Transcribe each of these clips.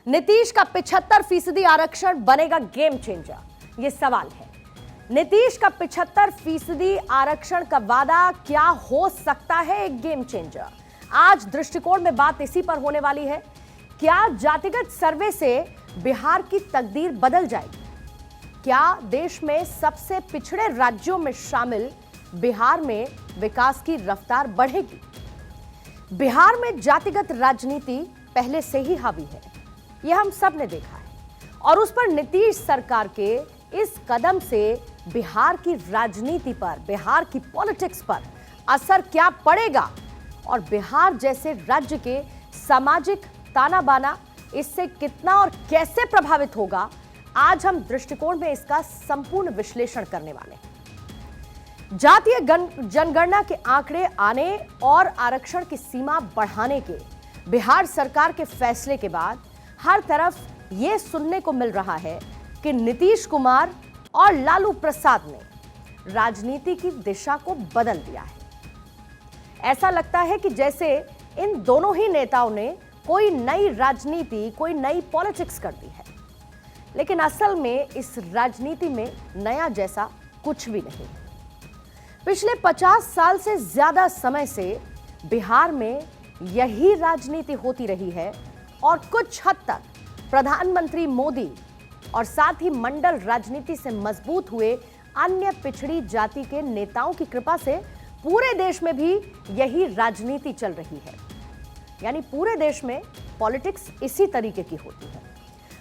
नीतीश का 75% आरक्षण बनेगा गेम चेंजर, यह सवाल है। नीतीश का 75% आरक्षण का वादा क्या हो सकता है एक गेम चेंजर? आज दृष्टिकोण में बात इसी पर होने वाली है। क्या जातिगत सर्वे से बिहार की तकदीर बदल जाएगी? क्या देश में सबसे पिछड़े राज्यों में शामिल बिहार में विकास की रफ्तार बढ़ेगी? बिहार में जातिगत राजनीति पहले से ही हावी है, यह हम सब ने देखा है, और उस पर नीतीश सरकार के इस कदम से बिहार की राजनीति पर, बिहार की पॉलिटिक्स पर असर क्या पड़ेगा और बिहार जैसे राज्य के सामाजिक ताना बाना इससे कितना और कैसे प्रभावित होगा, आज हम दृष्टिकोण में इसका संपूर्ण विश्लेषण करने वाले हैं। जातीय जनगणना के आंकड़े आने और आरक्षण की सीमा बढ़ाने के बिहार सरकार के फैसले के बाद हर तरफ यह सुनने को मिल रहा है कि नीतीश कुमार और लालू प्रसाद ने राजनीति की दिशा को बदल दिया है। ऐसा लगता है कि जैसे इन दोनों ही नेताओं ने कोई नई राजनीति, कोई नई पॉलिटिक्स कर दी है, लेकिन असल में इस राजनीति में नया जैसा कुछ भी नहीं है। पिछले 50 साल से ज्यादा समय से बिहार में यही राजनीति होती रही है और कुछ हद तक प्रधानमंत्री मोदी और साथ ही मंडल राजनीति से मजबूत हुए अन्य पिछड़ी जाति के नेताओं की कृपा से पूरे देश में भी यही राजनीति चल रही है। यानी पूरे देश में पॉलिटिक्स इसी तरीके की होती है।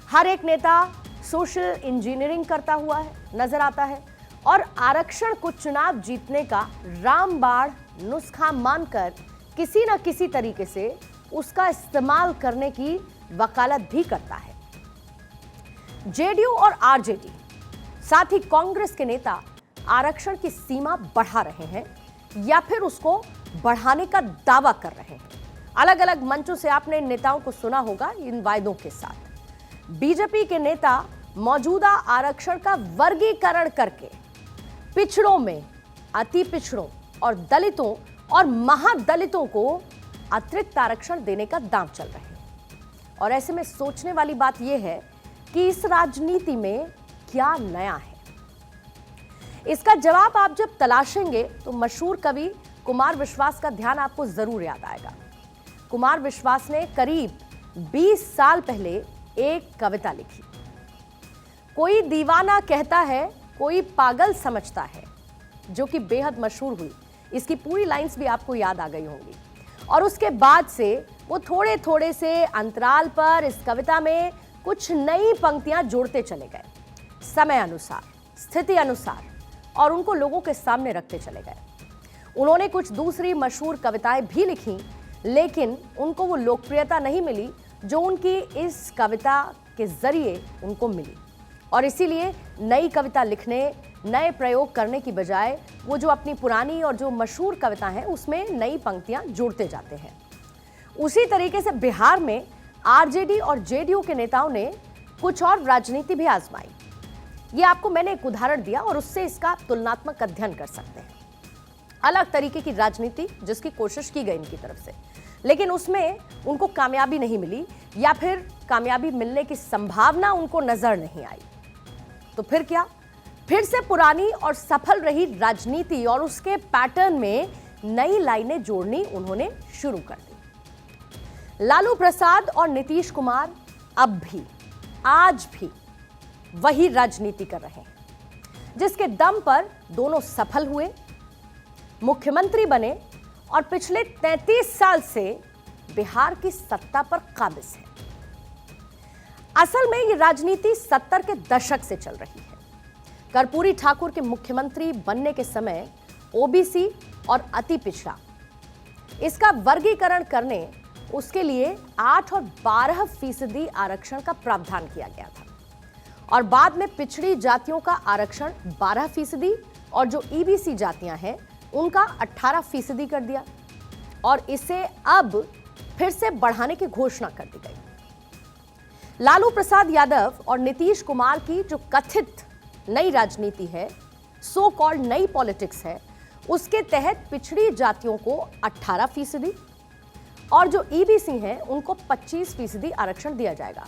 हर एक नेता सोशल इंजीनियरिंग करता हुआ नजर आता है और आरक्षण को चुनाव जीतने का रामबाण नुस्खा मानकर किसी न किसी तरीके से उसका इस्तेमाल करने की वकालत भी करता है। जेडीयू और आरजेडी साथ ही कांग्रेस के नेता आरक्षण की सीमा बढ़ा रहे हैं या फिर उसको बढ़ाने का दावा कर रहे हैं। अलग अलग मंचों से आपने इन नेताओं को सुना होगा इन वायदों के साथ। बीजेपी के नेता मौजूदा आरक्षण का वर्गीकरण करके पिछड़ों में अति पिछड़ों और दलितों और महादलितों को अतिरिक्त आरक्षण देने का दांव चल रहे हैं। और ऐसे में सोचने वाली बात यह है कि इस राजनीति में क्या नया है। इसका जवाब आप जब तलाशेंगे तो मशहूर कवि कुमार विश्वास का ध्यान आपको जरूर याद आएगा। कुमार विश्वास ने करीब 20 साल पहले एक कविता लिखी। कोई दीवाना कहता है, कोई पागल समझता है, जो कि बेहद मशहूर हुई। इसकी पूरी लाइंस भी आपको याद आ गई होंगी। और उसके बाद से वो थोड़े थोड़े से अंतराल पर इस कविता में कुछ नई पंक्तियां जोड़ते चले गए, समय अनुसार, स्थिति अनुसार, और उनको लोगों के सामने रखते चले गए। उन्होंने कुछ दूसरी मशहूर कविताएं भी लिखी, लेकिन उनको वो लोकप्रियता नहीं मिली जो उनकी इस कविता के जरिए उनको मिली। और इसीलिए नई कविता लिखने, नए प्रयोग करने की बजाय वो जो अपनी पुरानी और जो मशहूर कविता है उसमें नई पंक्तियां जोड़ते जाते हैं। उसी तरीके से बिहार में आरजेडी और जेडीयू के नेताओं ने कुछ और राजनीति भी आजमाई। ये आपको मैंने एक उदाहरण दिया और उससे इसका तुलनात्मक अध्ययन कर सकते हैं। अलग तरीके की राजनीति जिसकी कोशिश की गई इनकी तरफ से, लेकिन उसमें उनको कामयाबी नहीं मिली या फिर कामयाबी मिलने की संभावना उनको नजर नहीं आई। तो फिर क्या? फिर से पुरानी और सफल रही राजनीति और उसके पैटर्न में नई लाइनें जोड़नी उन्होंने शुरू कर दी। लालू प्रसाद और नीतीश कुमार अब भी, आज भी वही राजनीति कर रहे हैं, जिसके दम पर दोनों सफल हुए, मुख्यमंत्री बने और पिछले 33 साल से बिहार की सत्ता पर काबिज है। असल में यह राजनीति 70 के दशक से चल रही है। कर्पूरी ठाकुर के मुख्यमंत्री बनने के समय ओबीसी और अति पिछड़ा, इसका वर्गीकरण करने उसके लिए 8 और 12% आरक्षण का प्रावधान किया गया था, और बाद में पिछड़ी जातियों का आरक्षण 12% और जो ईबीसी जातियां हैं उनका 18% कर दिया, और इसे अब फिर से बढ़ाने की घोषणा कर दी गई। लालू प्रसाद यादव और नीतीश कुमार की जो कथित नई राजनीति है, सो कॉल्ड नई पॉलिटिक्स है, उसके तहत पिछड़ी जातियों को 18% और जो ईबीसी हैं उनको 25% आरक्षण दिया जाएगा।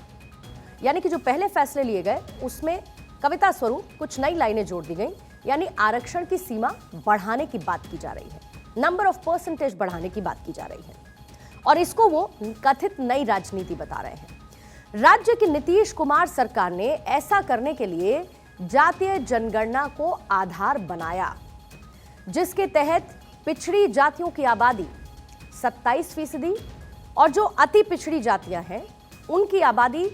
यानी कि जो पहले फैसले लिए गए उसमें कविता स्वरूप कुछ नई लाइनें जोड़ दी गई, यानी आरक्षण की सीमा बढ़ाने की बात की जा रही है, नंबर ऑफ परसेंटेज बढ़ाने की बात की जा रही है, और इसको वो कथित नई राजनीति बता रहे हैं। राज्य की नीतीश कुमार सरकार ने ऐसा करने के लिए जातीय जनगणना को आधार बनाया, जिसके तहत पिछड़ी जातियों की आबादी 27% और जो अति पिछड़ी जातियां हैं उनकी आबादी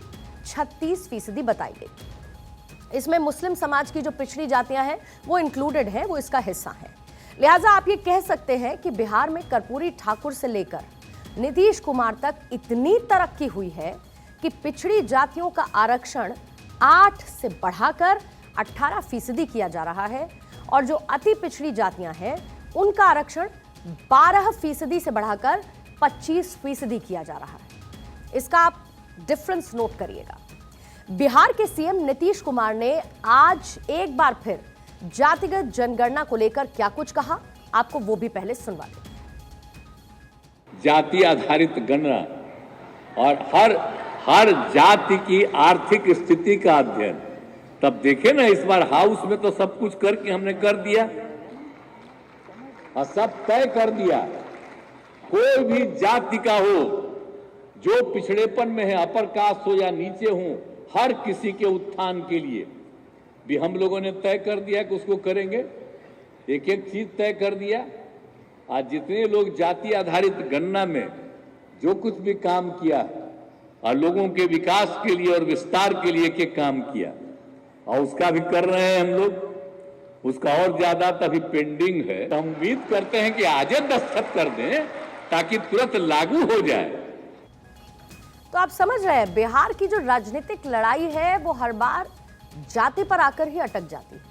36% बताई गई। इसमें मुस्लिम समाज की जो पिछड़ी जातियां हैं वो इंक्लूडेड है, वो इसका हिस्सा है। लिहाजा आप ये कह सकते हैं कि बिहार में कर्पूरी ठाकुर से लेकर नीतीश कुमार तक इतनी तरक्की हुई है कि पिछड़ी जातियों का आरक्षण 8 से बढ़ाकर 18% किया जा रहा है, और जो अति पिछड़ी जातियां हैं उनका आरक्षण 12% से बढ़ाकर 25% किया जा रहा है। इसका आप डिफरेंस नोट करिएगा। बिहार के सीएम नीतीश कुमार ने आज एक बार फिर जातिगत जनगणना को लेकर क्या कुछ कहा, आपको वो भी पहले सुनवा दें। जाति आधारित गणना और हर जाति की आर्थिक स्थिति का अध्ययन, तब देखे ना इस बार हाउस में तो सब कुछ करके हमने कर दिया और सब तय कर दिया। कोई भी जाति का हो, जो पिछड़ेपन में है, अपर कास्ट हो या नीचे हो, हर किसी के उत्थान के लिए भी हम लोगों ने तय कर दिया कि उसको करेंगे। एक एक चीज तय कर दिया। आज जितने लोग जाति आधारित गणना में जो कुछ भी काम किया और लोगों के विकास के लिए और विस्तार के लिए एक काम किया, और उसका भी कर रहे हैं हम लोग। उसका और ज्यादा तभी पेंडिंग है। तो हम उम्मीद करते हैं कि आज दस्तखत कर दें ताकि तुरंत लागू हो जाए। तो आप समझ रहे हैं बिहार की जो राजनीतिक लड़ाई है वो हर बार जाति पर आकर ही अटक जाती है।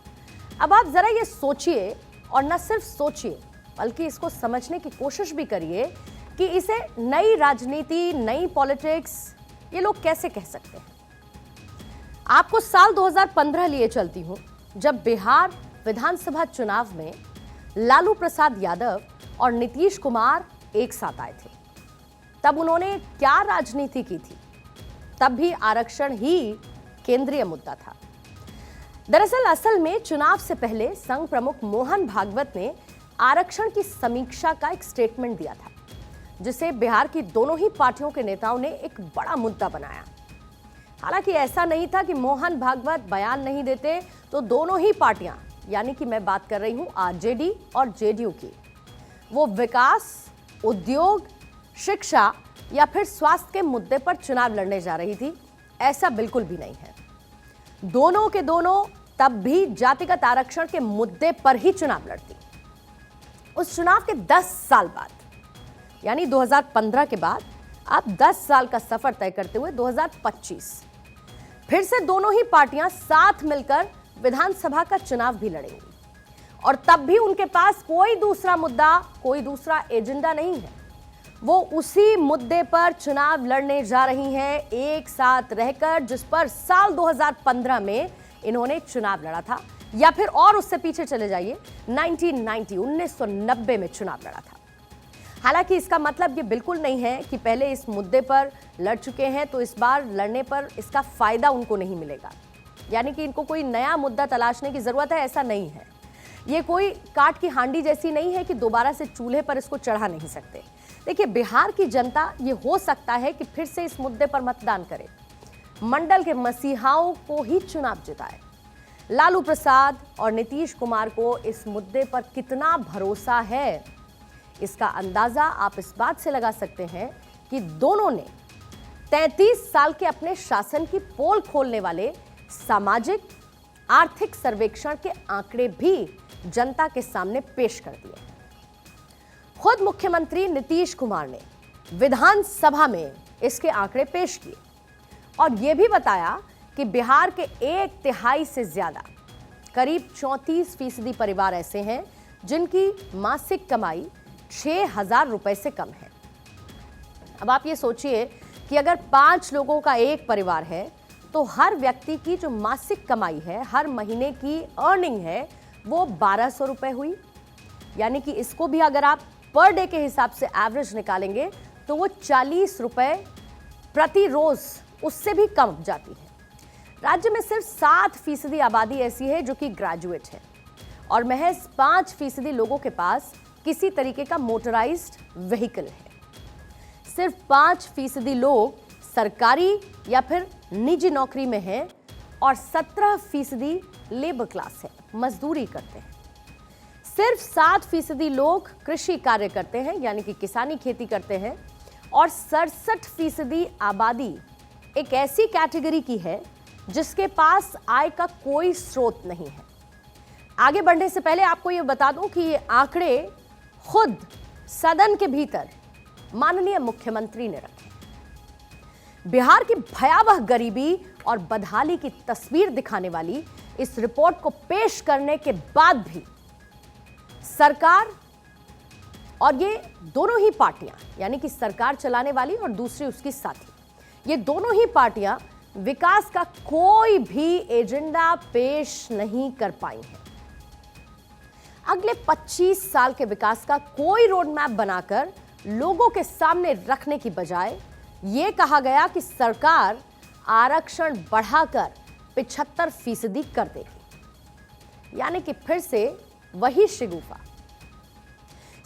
अब आप जरा ये सोचिए, और न सिर्फ सोचिए बल्कि इसको समझने की कोशिश भी करिए कि इसे नई राजनीति, नई पॉलिटिक्स ये लोग कैसे कह सकते हैं। आपको साल 2015 लिए चलती हूं, जब बिहार विधानसभा चुनाव में लालू प्रसाद यादव और नीतीश कुमार एक साथ आए थे। तब उन्होंने क्या राजनीति की थी? तब भी आरक्षण ही केंद्रीय मुद्दा था। दरअसल असल में चुनाव से पहले संघ प्रमुख मोहन भागवत ने आरक्षण की समीक्षा का एक स्टेटमेंट दिया था, जिसे बिहार की दोनों ही पार्टियों के नेताओं ने एक बड़ा मुद्दा बनाया। हालांकि ऐसा नहीं था कि मोहन भागवत बयान नहीं देते तो दोनों ही पार्टियां, यानी कि मैं बात कर रही हूं आरजेडी और जेडीयू की, वो विकास, उद्योग, शिक्षा या फिर स्वास्थ्य के मुद्दे पर चुनाव लड़ने जा रही थी। ऐसा बिल्कुल भी नहीं है। दोनों के दोनों तब भी जातिगत आरक्षण के मुद्दे पर ही चुनाव लड़ती। उस चुनाव के 10 साल बाद, यानी 2015 के बाद अब 10 साल का सफर तय करते हुए 2025 फिर से दोनों ही पार्टियां साथ मिलकर विधानसभा का चुनाव भी लड़ेंगी, और तब भी उनके पास कोई दूसरा मुद्दा, कोई दूसरा एजेंडा नहीं है। वो उसी मुद्दे पर चुनाव लड़ने जा रही हैं, एक साथ रहकर, जिस पर साल 2015 में इन्होंने चुनाव लड़ा था, या फिर और उससे पीछे चले जाइए 1990 में चुनाव लड़ा था। हालांकि इसका मतलब ये बिल्कुल नहीं है कि पहले इस मुद्दे पर लड़ चुके हैं तो इस बार लड़ने पर इसका फायदा उनको नहीं मिलेगा, यानी कि इनको कोई नया मुद्दा तलाशने की जरूरत है, ऐसा नहीं है। ये कोई काट की हांडी जैसी नहीं है कि दोबारा से चूल्हे पर इसको चढ़ा नहीं सकते। देखिए, बिहार की जनता ये हो सकता है कि फिर से इस मुद्दे पर मतदान करे, मंडल के मसीहाओं को ही चुनाव जिताए। लालू प्रसाद और नीतीश कुमार को इस मुद्दे पर कितना भरोसा है, इसका अंदाजा आप इस बात से लगा सकते हैं कि दोनों ने 33 साल के अपने शासन की पोल खोलने वाले सामाजिक आर्थिक सर्वेक्षण के आंकड़े भी जनता के सामने पेश कर दिए। खुद मुख्यमंत्री नीतीश कुमार ने विधानसभा में इसके आंकड़े पेश किए और यह भी बताया कि बिहार के 1/3 से ज्यादा, करीब 34% परिवार ऐसे हैं जिनकी मासिक कमाई 6,000 रुपए से कम है। अब आप ये सोचिए कि अगर 5 लोगों का एक परिवार है तो हर व्यक्ति की जो मासिक कमाई है, हर महीने की अर्निंग है, वो 1200 रुपए हुई। यानी कि इसको भी अगर आप पर डे के हिसाब से एवरेज निकालेंगे तो वो 40 रुपए प्रति रोज उससे भी कम उपजाती है। राज्य में सिर्फ 7% आबादी ऐसी है जो कि ग्रेजुएट है और महज 5% लोगों के पास किसी तरीके का मोटराइज्ड व्हीकल है। सिर्फ 5% लोग सरकारी या फिर निजी नौकरी में हैं और 17% लेबर क्लास है, मजदूरी करते हैं। सिर्फ 7% लोग कृषि कार्य करते हैं, यानी कि किसानी खेती करते हैं और 67% आबादी एक ऐसी कैटेगरी की है जिसके पास आय का कोई स्रोत नहीं है। आगे बढ़ने से पहले आपको यह बता दूं कि ये आंकड़े खुद सदन के भीतर माननीय मुख्यमंत्री ने रखे। बिहार की भयावह गरीबी और बदहाली की तस्वीर दिखाने वाली इस रिपोर्ट को पेश करने के बाद भी सरकार और ये दोनों ही पार्टियां, यानी कि सरकार चलाने वाली और दूसरी उसकी साथी, ये दोनों ही पार्टियां विकास का कोई भी एजेंडा पेश नहीं कर पाई हैं। अगले 25 साल के विकास का कोई रोड मैप बनाकर लोगों के सामने रखने की बजाय यह कहा गया कि सरकार आरक्षण बढ़ाकर 75% कर देगी, यानी कि फिर से वही शिगुफा।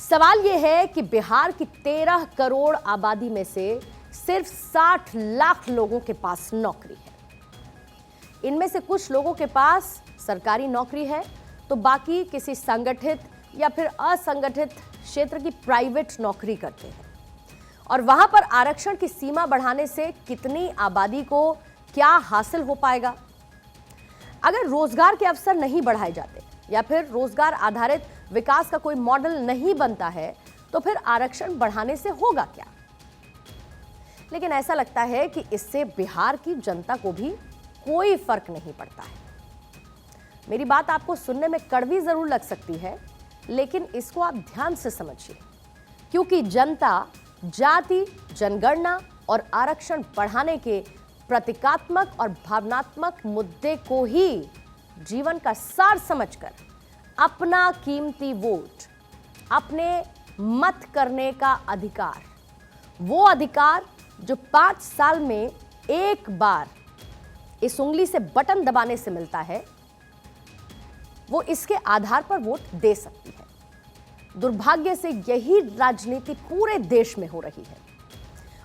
सवाल यह है कि बिहार की 13 करोड़ आबादी में से सिर्फ 60 लाख लोगों के पास नौकरी है। इनमें से कुछ लोगों के पास सरकारी नौकरी है तो बाकी किसी संगठित या फिर असंगठित क्षेत्र की प्राइवेट नौकरी करते हैं। और वहां पर आरक्षण की सीमा बढ़ाने से कितनी आबादी को क्या हासिल हो पाएगा? अगर रोजगार के अवसर नहीं बढ़ाए जाते या फिर रोजगार आधारित विकास का कोई मॉडल नहीं बनता है तो फिर आरक्षण बढ़ाने से होगा क्या? लेकिन ऐसा लगता है कि इससे बिहार की जनता को भी कोई फर्क नहीं पड़ता है। मेरी बात आपको सुनने में कड़वी जरूर लग सकती है, लेकिन इसको आप ध्यान से समझिए, क्योंकि जनता जाति, जनगणना और आरक्षण बढ़ाने के प्रतीकात्मक और भावनात्मक मुद्दे को ही जीवन का सार समझकर अपना कीमती वोट, अपने मत करने का अधिकार, वो अधिकार जो 5 साल में एक बार इस उंगली से बटन दबाने से मिलता है, वो इसके आधार पर वोट दे सकती है। दुर्भाग्य से यही राजनीति पूरे देश में हो रही है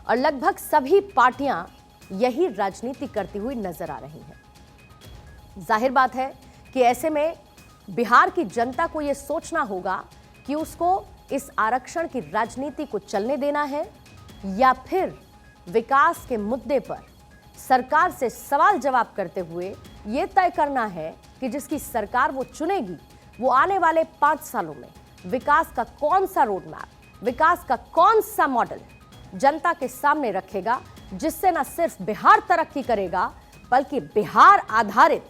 और लगभग सभी पार्टियां यही राजनीति करती हुई नजर आ रही हैं। जाहिर बात है कि ऐसे में बिहार की जनता को यह सोचना होगा कि उसको इस आरक्षण की राजनीति को चलने देना है या फिर विकास के मुद्दे पर सरकार से सवाल जवाब करते हुए यह तय करना है कि जिसकी सरकार वो चुनेगी वो आने वाले 5 सालों में विकास का कौन सा रोड मैप, विकास का कौन सा मॉडल जनता के सामने रखेगा, जिससे न सिर्फ बिहार तरक्की करेगा बल्कि बिहार आधारित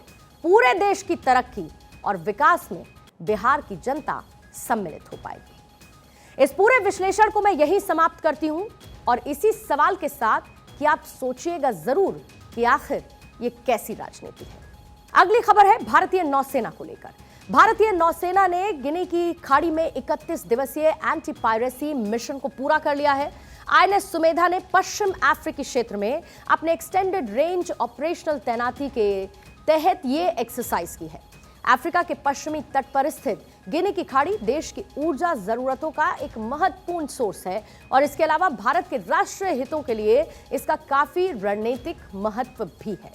पूरे देश की तरक्की और विकास में बिहार की जनता सम्मिलित हो पाएगी। इस पूरे विश्लेषण को मैं यहीं समाप्त करती हूं और इसी सवाल के साथ कि आप सोचिएगा जरूर कि आखिर ये कैसी राजनीति है। अगली खबर है भारतीय नौसेना को लेकर। भारतीय नौसेना ने गिनी की खाड़ी में 31 दिवसीय एंटी पायरेसी मिशन को पूरा कर लिया है। आईएनएस सुमेधा ने पश्चिम अफ्रीकी क्षेत्र में अपने एक्सटेंडेड रेंज ऑपरेशनल तैनाती के तहत ये एक्सरसाइज की है। अफ्रीका के पश्चिमी तट पर स्थित गिनी की खाड़ी देश की ऊर्जा जरूरतों का एक महत्वपूर्ण सोर्स है और इसके अलावा भारत के राष्ट्रीय हितों के लिए इसका काफी रणनीतिक महत्व भी है।